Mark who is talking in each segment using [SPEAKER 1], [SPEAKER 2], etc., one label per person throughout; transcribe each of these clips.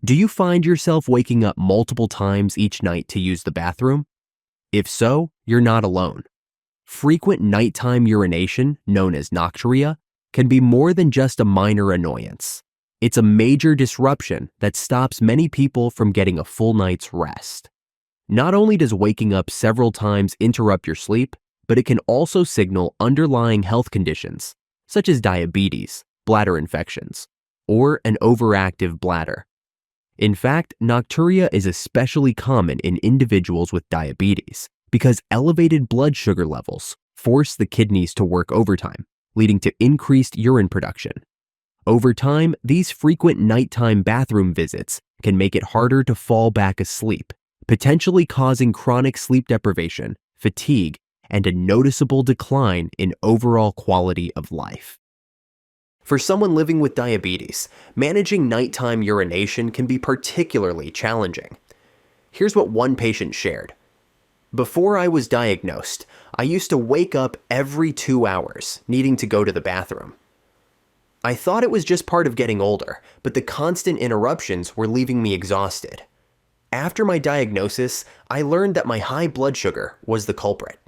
[SPEAKER 1] Do you find yourself waking up multiple times each night to use the bathroom? If so, you're not alone. Frequent nighttime urination, known as nocturia, can be more than just a minor annoyance. It's a major disruption that stops many people from getting a full night's rest. Not only does waking up several times interrupt your sleep, but it can also signal underlying health conditions, such as diabetes, bladder infections, or an overactive bladder. In fact, nocturia is especially common in individuals with diabetes because elevated blood sugar levels force the kidneys to work overtime, leading to increased urine production. Over time, these frequent nighttime bathroom visits can make it harder to fall back asleep, potentially causing chronic sleep deprivation, fatigue, and a noticeable decline in overall quality of life. For someone living with diabetes, managing nighttime urination can be particularly challenging. Here's what one patient shared. Before I was diagnosed, I used to wake up every 2 hours, needing to go to the bathroom. I thought it was just part of getting older, but the constant interruptions were leaving me exhausted. After my diagnosis, I learned that my high blood sugar was the culprit.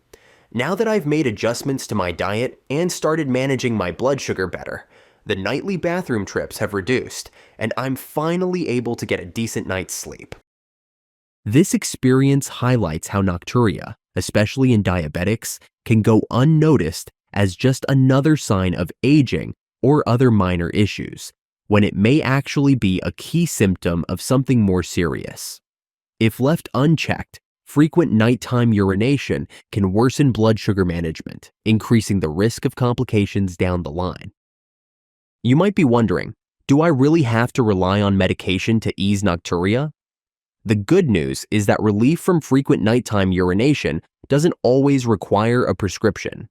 [SPEAKER 1] Now that I've made adjustments to my diet and started managing my blood sugar better, the nightly bathroom trips have reduced, and I'm finally able to get a decent night's sleep. This experience highlights how nocturia, especially in diabetics, can go unnoticed as just another sign of aging or other minor issues, when it may actually be a key symptom of something more serious. If left unchecked, frequent nighttime urination can worsen blood sugar management, increasing the risk of complications down the line. You might be wondering, do I really have to rely on medication to ease nocturia? The good news is that relief from frequent nighttime urination doesn't always require a prescription.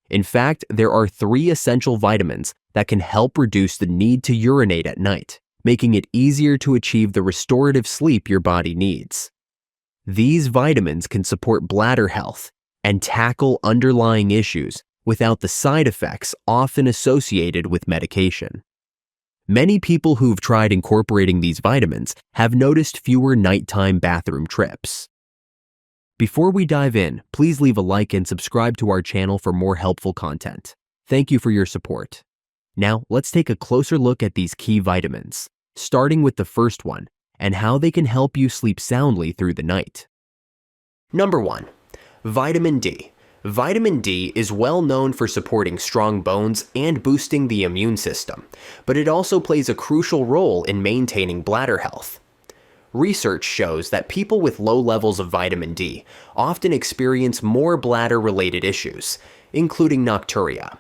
[SPEAKER 1] In fact, there are 3 essential vitamins that can help reduce the need to urinate at night, making it easier to achieve the restorative sleep your body needs. These vitamins can support bladder health and tackle underlying issues without the side effects often associated with medication. Many people who've tried incorporating these vitamins have noticed fewer nighttime bathroom trips. Before we dive in, please leave a like and subscribe to our channel for more helpful content. Thank you for your support. Now, let's take a closer look at these key vitamins, starting with the first one, and how they can help you sleep soundly through the night. Number 1. Vitamin D. Vitamin D is well known for supporting strong bones and boosting the immune system, but it also plays a crucial role in maintaining bladder health. Research shows that people with low levels of vitamin D often experience more bladder-related issues, including nocturia.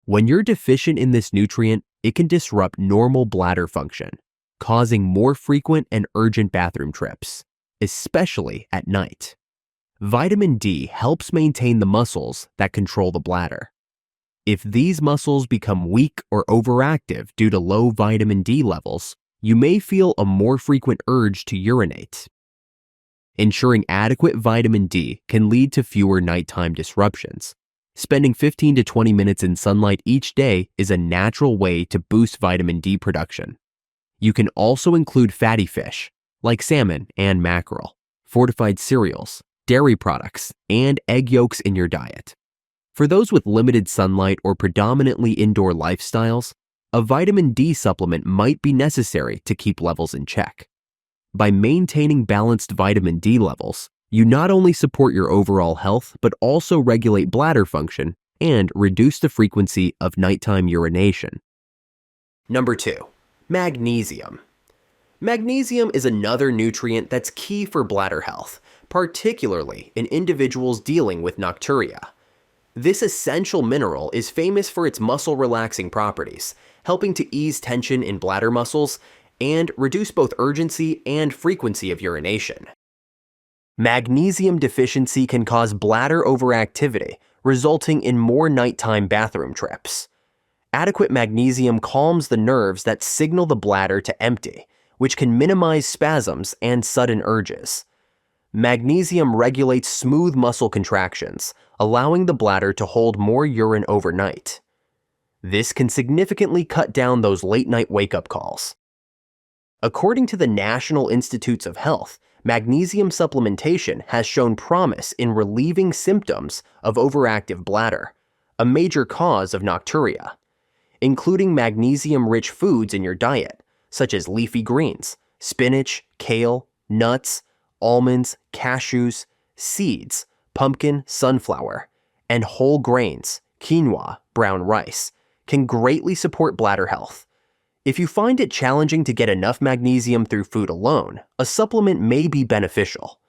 [SPEAKER 1] When you're deficient in this nutrient, it can disrupt normal bladder function, causing more frequent and urgent bathroom trips, especially at night. Vitamin D helps maintain the muscles that control the bladder. If these muscles become weak or overactive due to low vitamin D levels, you may feel a more frequent urge to urinate. Ensuring adequate vitamin D can lead to fewer nighttime disruptions. Spending 15 to 20 minutes in sunlight each day is a natural way to boost vitamin D production. You can also include fatty fish, like salmon and mackerel, fortified cereals, dairy products, and egg yolks in your diet. For those with limited sunlight or predominantly indoor lifestyles, a vitamin D supplement might be necessary to keep levels in check. By maintaining balanced vitamin D levels, you not only support your overall health, but also regulate bladder function and reduce the frequency of nighttime urination. Number 2. Magnesium. Magnesium is another nutrient that's key for bladder health, particularly in individuals dealing with nocturia. This essential mineral is famous for its muscle-relaxing properties, helping to ease tension in bladder muscles and reduce both urgency and frequency of urination. Magnesium deficiency can cause bladder overactivity, resulting in more nighttime bathroom trips. Adequate magnesium calms the nerves that signal the bladder to empty, which can minimize spasms and sudden urges. Magnesium regulates smooth muscle contractions, allowing the bladder to hold more urine overnight. This can significantly cut down those late-night wake-up calls. According to the National Institutes of Health, magnesium supplementation has shown promise in relieving symptoms of overactive bladder, a major cause of nocturia. Including magnesium-rich foods in your diet, such as leafy greens, spinach, kale, nuts, almonds, cashews, seeds, pumpkin, sunflower, and whole grains, quinoa, brown rice, can greatly support bladder health. If you find it challenging to get enough magnesium through food alone, a supplement may be beneficial.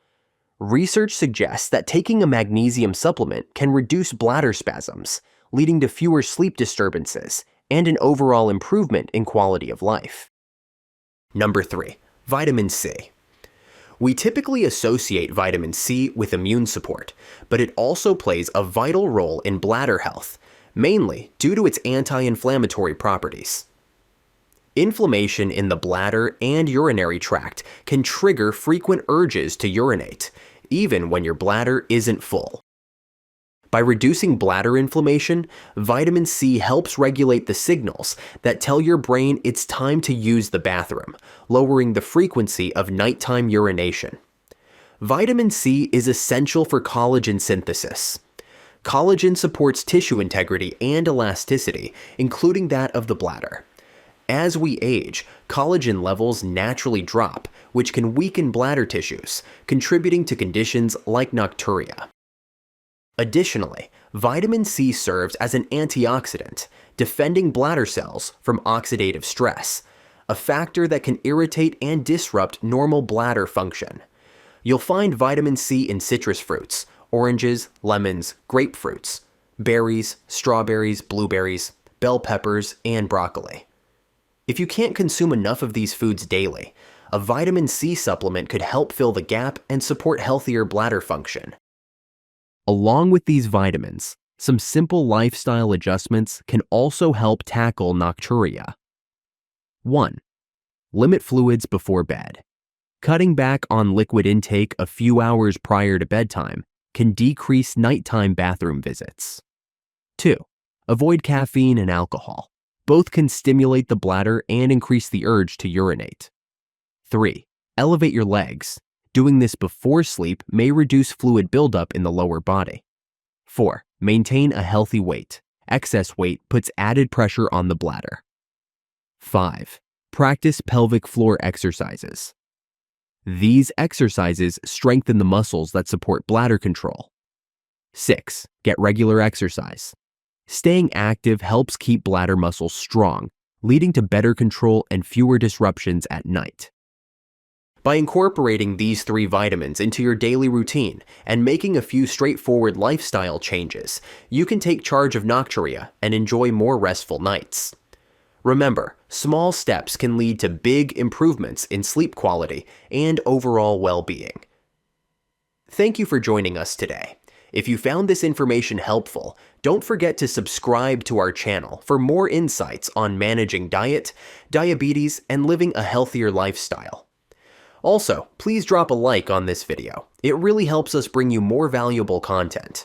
[SPEAKER 1] Research suggests that taking a magnesium supplement can reduce bladder spasms, leading to fewer sleep disturbances and an overall improvement in quality of life. Number 3. Vitamin C. We typically associate vitamin C with immune support, but it also plays a vital role in bladder health, mainly due to its anti-inflammatory properties. Inflammation in the bladder and urinary tract can trigger frequent urges to urinate, even when your bladder isn't full. By reducing bladder inflammation, vitamin C helps regulate the signals that tell your brain it's time to use the bathroom, lowering the frequency of nighttime urination. Vitamin C is essential for collagen synthesis. Collagen supports tissue integrity and elasticity, including that of the bladder. As we age, collagen levels naturally drop, which can weaken bladder tissues, contributing to conditions like nocturia. Additionally, vitamin C serves as an antioxidant, defending bladder cells from oxidative stress, a factor that can irritate and disrupt normal bladder function. You'll find vitamin C in citrus fruits, oranges, lemons, grapefruits, berries, strawberries, blueberries, bell peppers, and broccoli. If you can't consume enough of these foods daily, a vitamin C supplement could help fill the gap and support healthier bladder function. Along with these vitamins, some simple lifestyle adjustments can also help tackle nocturia. 1. Limit fluids before bed. Cutting back on liquid intake a few hours prior to bedtime can decrease nighttime bathroom visits. 2. Avoid caffeine and alcohol. Both can stimulate the bladder and increase the urge to urinate. 3. Elevate your legs. Doing this before sleep may reduce fluid buildup in the lower body. 4. Maintain a healthy weight. Excess weight puts added pressure on the bladder. 5. Practice pelvic floor exercises. These exercises strengthen the muscles that support bladder control. 6. Get regular exercise. Staying active helps keep bladder muscles strong, leading to better control and fewer disruptions at night. By incorporating these 3 vitamins into your daily routine and making a few straightforward lifestyle changes, you can take charge of nocturia and enjoy more restful nights. Remember, small steps can lead to big improvements in sleep quality and overall well-being. Thank you for joining us today. If you found this information helpful, don't forget to subscribe to our channel for more insights on managing diet, diabetes, and living a healthier lifestyle. Also, please drop a like on this video. It really helps us bring you more valuable content.